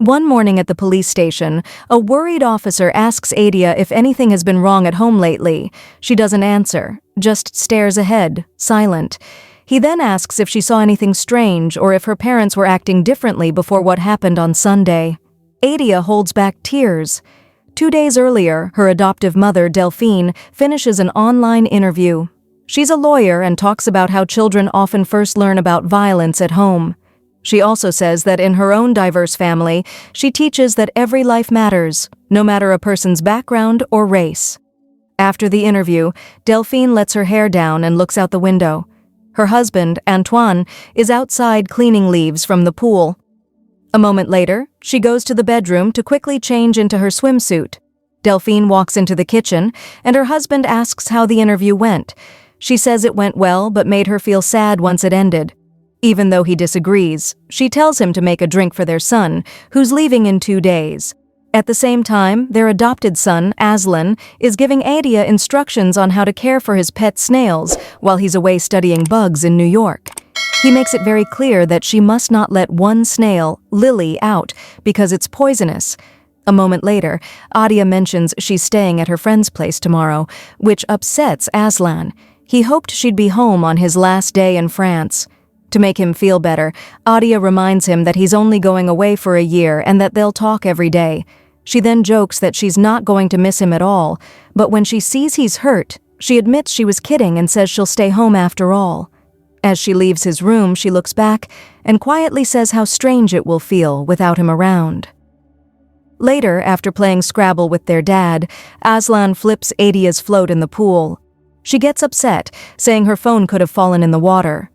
One morning at the police station, a worried officer asks Adia if anything has been wrong at home lately. She doesn't answer, just stares ahead, silent. He then asks if she saw anything strange or if her parents were acting differently before what happened on Sunday. Adia holds back tears. 2 days earlier, her adoptive mother, Delphine, finishes an online interview. She's a lawyer and talks about how children often first learn about violence at home. She also says that in her own diverse family, she teaches that every life matters, no matter a person's background or race. After the interview, Delphine lets her hair down and looks out the window. Her husband, Antoine, is outside cleaning leaves from the pool. A moment later, she goes to the bedroom to quickly change into her swimsuit. Delphine walks into the kitchen, and her husband asks how the interview went. She says it went well but made her feel sad once it ended. Even though he disagrees, she tells him to make a drink for their son, who's leaving in 2 days. At the same time, their adopted son, Aslan, is giving Adia instructions on how to care for his pet snails while he's away studying bugs in New York. He makes it very clear that she must not let one snail, Lily, out because it's poisonous. A moment later, Adia mentions she's staying at her friend's place tomorrow, which upsets Aslan. He hoped she'd be home on his last day in France. To make him feel better, Adia reminds him that he's only going away for a year and that they'll talk every day. She then jokes that she's not going to miss him at all, but when she sees he's hurt, she admits she was kidding and says she'll stay home after all. As she leaves his room, she looks back and quietly says how strange it will feel without him around. Later, after playing Scrabble with their dad, Aslan flips Adia's float in the pool. She gets upset, saying her phone could have fallen in the water.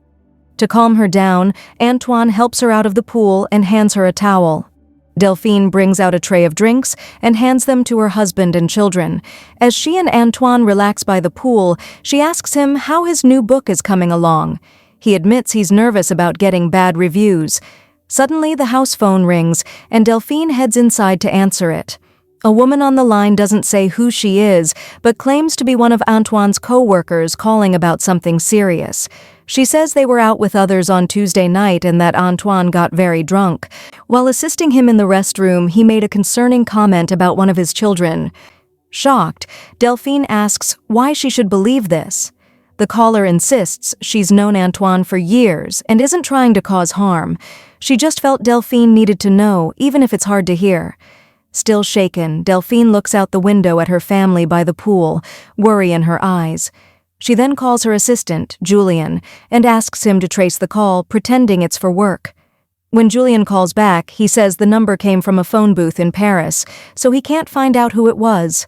To calm her down, Antoine helps her out of the pool and hands her a towel. Delphine brings out a tray of drinks and hands them to her husband and children. As she and Antoine relax by the pool, she asks him how his new book is coming along. He admits he's nervous about getting bad reviews. Suddenly, the house phone rings, and Delphine heads inside to answer it. A woman on the line doesn't say who she is, but claims to be one of Antoine's co-workers calling about something serious. She says they were out with others on Tuesday night and that Antoine got very drunk. While assisting him in the restroom, he made a concerning comment about one of his children. Shocked, Delphine asks why she should believe this. The caller insists she's known Antoine for years and isn't trying to cause harm. She just felt Delphine needed to know, even if it's hard to hear. Still shaken, Delphine looks out the window at her family by the pool, worry in her eyes. She then calls her assistant, Julian, and asks him to trace the call, pretending it's for work. When Julian calls back, he says the number came from a phone booth in Paris, so he can't find out who it was.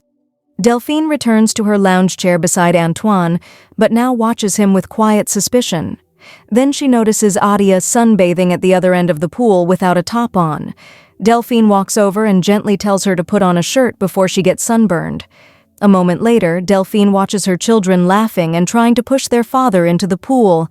Delphine returns to her lounge chair beside Antoine, but now watches him with quiet suspicion. Then she notices Adia sunbathing at the other end of the pool without a top on. Delphine walks over and gently tells her to put on a shirt before she gets sunburned. A moment later, Delphine watches her children laughing and trying to push their father into the pool.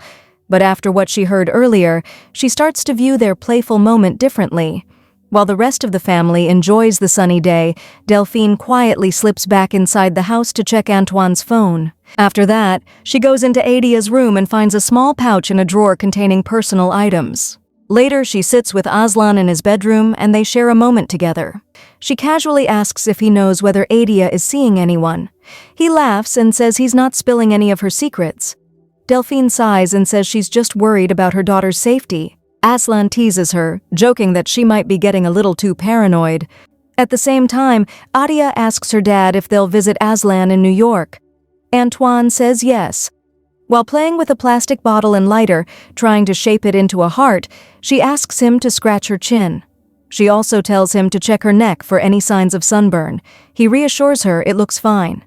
But after what she heard earlier, she starts to view their playful moment differently. While the rest of the family enjoys the sunny day, Delphine quietly slips back inside the house to check Antoine's phone. After that, she goes into Adia's room and finds a small pouch in a drawer containing personal items. Later, she sits with Aslan in his bedroom and they share a moment together. She casually asks if he knows whether Adia is seeing anyone. He laughs and says he's not spilling any of her secrets. Delphine sighs and says she's just worried about her daughter's safety. Aslan teases her, joking that she might be getting a little too paranoid. At the same time, Adia asks her dad if they'll visit Aslan in New York. Antoine says yes. While playing with a plastic bottle and lighter, trying to shape it into a heart, she asks him to scratch her chin. She also tells him to check her neck for any signs of sunburn. He reassures her it looks fine.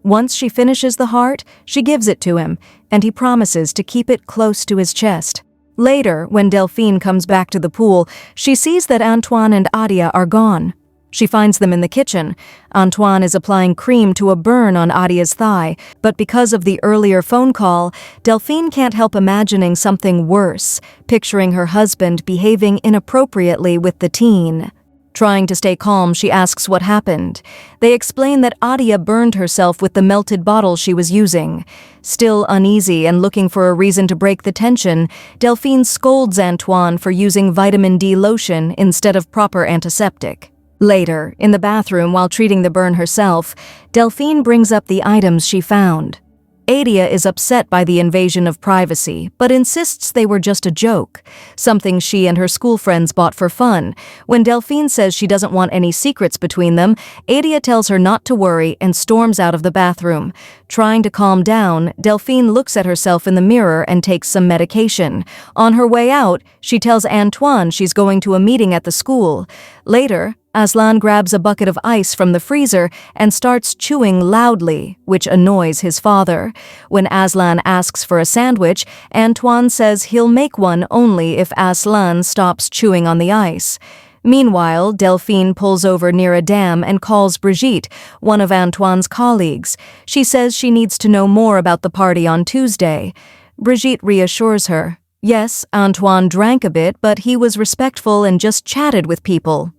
Once she finishes the heart, she gives it to him, and he promises to keep it close to his chest. Later, when Delphine comes back to the pool, she sees that Antoine and Adia are gone. She finds them in the kitchen. Antoine is applying cream to a burn on Adia's thigh, but because of the earlier phone call, Delphine can't help imagining something worse, picturing her husband behaving inappropriately with the teen. Trying to stay calm, she asks what happened. They explain that Adia burned herself with the melted bottle she was using. Still uneasy and looking for a reason to break the tension, Delphine scolds Antoine for using vitamin D lotion instead of proper antiseptic. Later, in the bathroom while treating the burn herself, Delphine brings up the items she found. Adia is upset by the invasion of privacy, but insists they were just a joke, something she and her school friends bought for fun. When Delphine says she doesn't want any secrets between them, Adia tells her not to worry and storms out of the bathroom. Trying to calm down, Delphine looks at herself in the mirror and takes some medication. On her way out, she tells Antoine she's going to a meeting at the school. Later, Aslan grabs a bucket of ice from the freezer and starts chewing loudly, which annoys his father. When Aslan asks for a sandwich, Antoine says he'll make one only if Aslan stops chewing on the ice. Meanwhile, Delphine pulls over near a dam and calls Brigitte, one of Antoine's colleagues. She says she needs to know more about the party on Tuesday. Brigitte reassures her. Yes, Antoine drank a bit, but he was respectful and just chatted with people.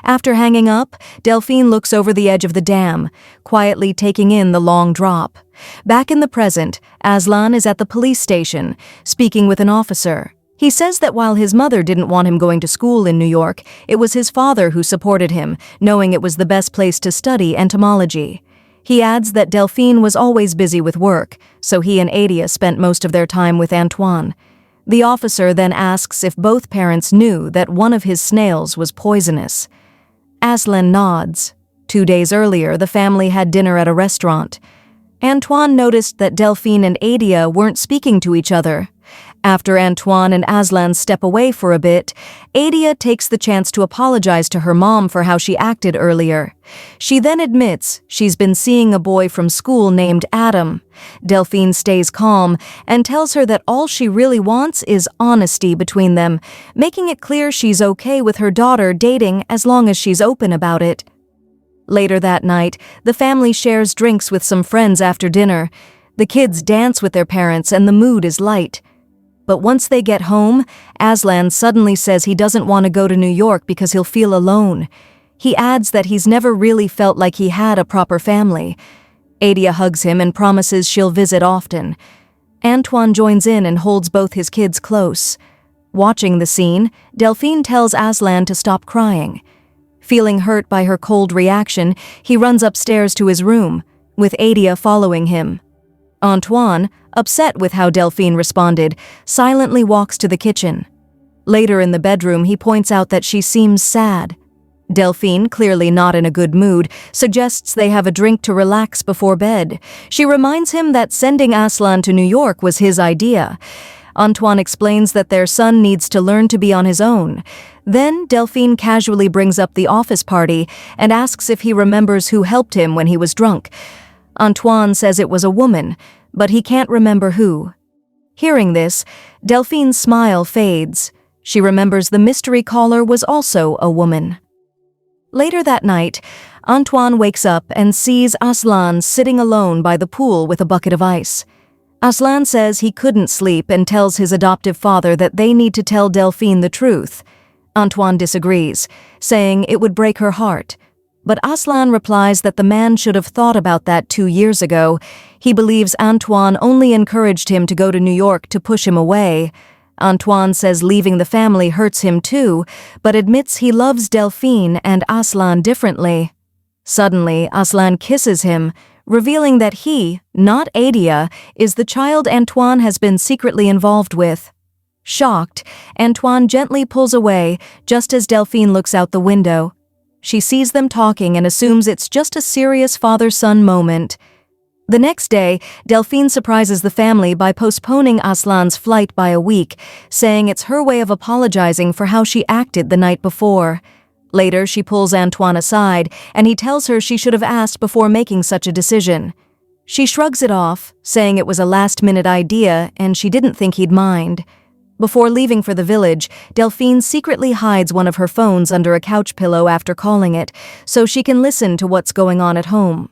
After hanging up, Delphine looks over the edge of the dam, quietly taking in the long drop. Back in the present, Aslan is at the police station, speaking with an officer. He says that while his mother didn't want him going to school in New York, it was his father who supported him, knowing it was the best place to study entomology. He adds that Delphine was always busy with work, so he and Adia spent most of their time with Antoine. The officer then asks if both parents knew that one of his snails was poisonous. Aslan nods. 2 days earlier, the family had dinner at a restaurant. Antoine noticed that Delphine and Adia weren't speaking to each other. After Antoine and Aslan step away for a bit, Adia takes the chance to apologize to her mom for how she acted earlier. She then admits she's been seeing a boy from school named Adam. Delphine stays calm and tells her that all she really wants is honesty between them, making it clear she's okay with her daughter dating as long as she's open about it. Later that night, the family shares drinks with some friends after dinner. The kids dance with their parents and the mood is light. But once they get home, Aslan suddenly says he doesn't want to go to New York because he'll feel alone. He adds that he's never really felt like he had a proper family. Adia hugs him and promises she'll visit often. Antoine joins in and holds both his kids close. Watching the scene, Delphine tells Aslan to stop crying. Feeling hurt by her cold reaction, he runs upstairs to his room, with Adia following him. Antoine, upset with how Delphine responded, silently walks to the kitchen. Later in the bedroom, he points out that she seems sad. Delphine, clearly not in a good mood, suggests they have a drink to relax before bed. She reminds him that sending Aslan to New York was his idea. Antoine explains that their son needs to learn to be on his own. Then Delphine casually brings up the office party and asks if he remembers who helped him when he was drunk. Antoine says it was a woman, but he can't remember who. Hearing this, Delphine's smile fades. She remembers the mystery caller was also a woman. Later that night, Antoine wakes up and sees Aslan sitting alone by the pool with a bucket of ice. Aslan says he couldn't sleep and tells his adoptive father that they need to tell Delphine the truth. Antoine disagrees, saying it would break her heart. But Aslan replies that the man should have thought about that 2 years ago. He believes Antoine only encouraged him to go to New York to push him away. Antoine says leaving the family hurts him too, but admits he loves Delphine and Aslan differently. Suddenly, Aslan kisses him, revealing that he, not Adia, is the child Antoine has been secretly involved with. Shocked, Antoine gently pulls away just as Delphine looks out the window. She sees them talking and assumes it's just a serious father-son moment. The next day, Delphine surprises the family by postponing Aslan's flight by a week, saying it's her way of apologizing for how she acted the night before. Later, she pulls Antoine aside, and he tells her she should have asked before making such a decision. She shrugs it off, saying it was a last-minute idea and she didn't think he'd mind. Before leaving for the village, Delphine secretly hides one of her phones under a couch pillow after calling it, so she can listen to what's going on at home.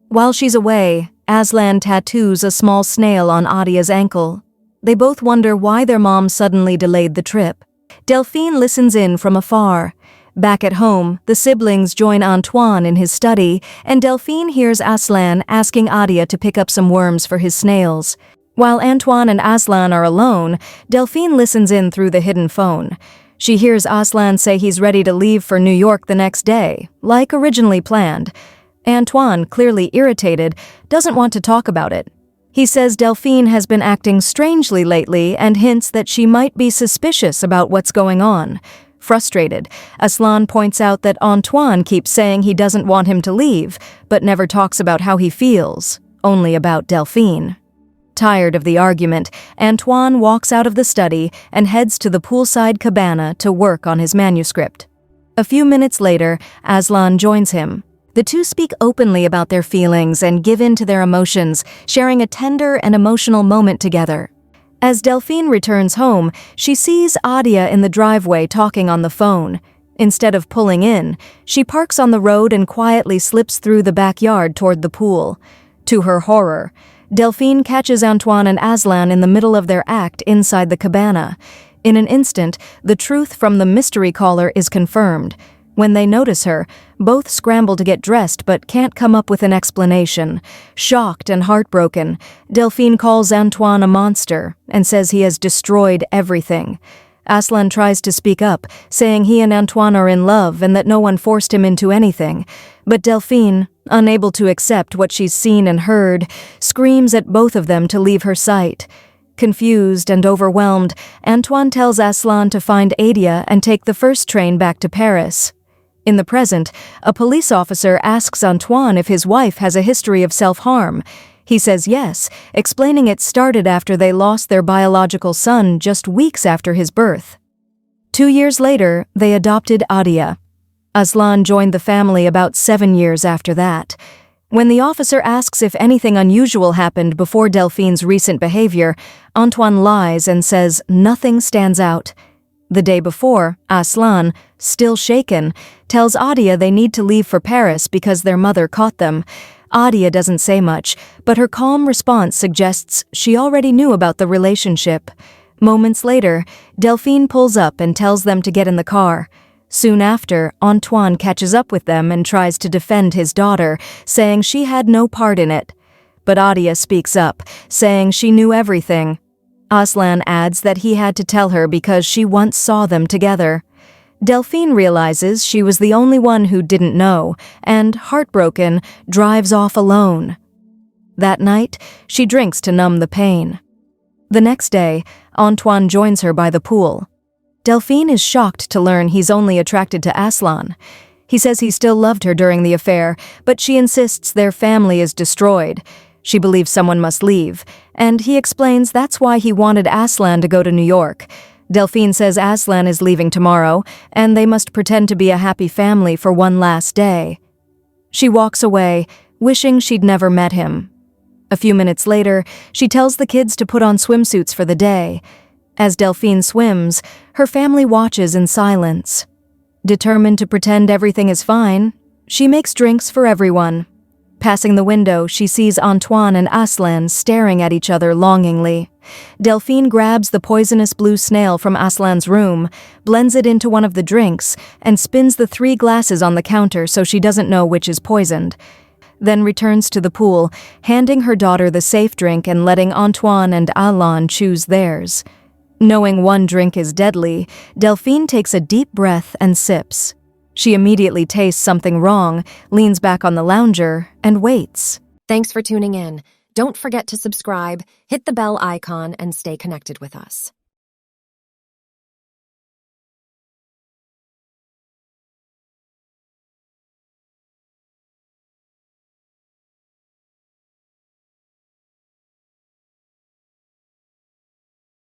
While she's away, Aslan tattoos a small snail on Adia's ankle. They both wonder why their mom suddenly delayed the trip. Delphine listens in from afar. Back at home, the siblings join Antoine in his study, and Delphine hears Aslan asking Adia to pick up some worms for his snails. While Antoine and Aslan are alone, Delphine listens in through the hidden phone. She hears Aslan say he's ready to leave for New York the next day, like originally planned. Antoine, clearly irritated, doesn't want to talk about it. He says Delphine has been acting strangely lately and hints that she might be suspicious about what's going on. Frustrated, Aslan points out that Antoine keeps saying he doesn't want him to leave, but never talks about how he feels, only about Delphine. Tired of the argument, Antoine walks out of the study and heads to the poolside cabana to work on his manuscript. A few minutes later, Aslan joins him. The two speak openly about their feelings and give in to their emotions, sharing a tender and emotional moment together. As Delphine returns home, she sees Adia in the driveway talking on the phone. Instead of pulling in, she parks on the road and quietly slips through the backyard toward the pool. To her horror, Delphine catches Antoine and Aslan in the middle of their act inside the cabana. In an instant, the truth from the mystery caller is confirmed. When they notice her, both scramble to get dressed but can't come up with an explanation. Shocked and heartbroken, Delphine calls Antoine a monster and says he has destroyed everything. Aslan tries to speak up, saying he and Antoine are in love and that no one forced him into anything. But Delphine, unable to accept what she's seen and heard, screams at both of them to leave her sight. Confused and overwhelmed, Antoine tells Aslan to find Adia and take the first train back to Paris. In the present, a police officer asks Antoine if his wife has a history of self-harm. He says yes, explaining it started after they lost their biological son just weeks after his birth. 2 years later, they adopted Adia. Aslan joined the family about 7 years after that. When the officer asks if anything unusual happened before Delphine's recent behavior, Antoine lies and says nothing stands out. The day before, Aslan, still shaken, tells Adia they need to leave for Paris because their mother caught them. Adia doesn't say much, but her calm response suggests she already knew about the relationship. Moments later, Delphine pulls up and tells them to get in the car. Soon after, Antoine catches up with them and tries to defend his daughter, saying she had no part in it. But Adia speaks up, saying she knew everything. Aslan adds that he had to tell her because she once saw them together. Delphine realizes she was the only one who didn't know, and, heartbroken, drives off alone. That night, she drinks to numb the pain. The next day, Antoine joins her by the pool. Delphine is shocked to learn he's only attracted to Aslan. He says he still loved her during the affair, but she insists their family is destroyed. She believes someone must leave, and he explains that's why he wanted Aslan to go to New York. Delphine says Aslan is leaving tomorrow, and they must pretend to be a happy family for one last day. She walks away, wishing she'd never met him. A few minutes later, she tells the kids to put on swimsuits for the day. As Delphine swims, her family watches in silence. Determined to pretend everything is fine, she makes drinks for everyone. Passing the window, she sees Antoine and Aslan staring at each other longingly. Delphine grabs the poisonous blue snail from Aslan's room, blends it into one of the drinks, and spins the 3 glasses on the counter so she doesn't know which is poisoned. Then returns to the pool, handing her daughter the safe drink and letting Antoine and Alan choose theirs. Knowing one drink is deadly, Delphine takes a deep breath and sips. She immediately tastes something wrong, leans back on the lounger, and waits. Thanks for tuning in. Don't forget to subscribe, hit the bell icon, and stay connected with us.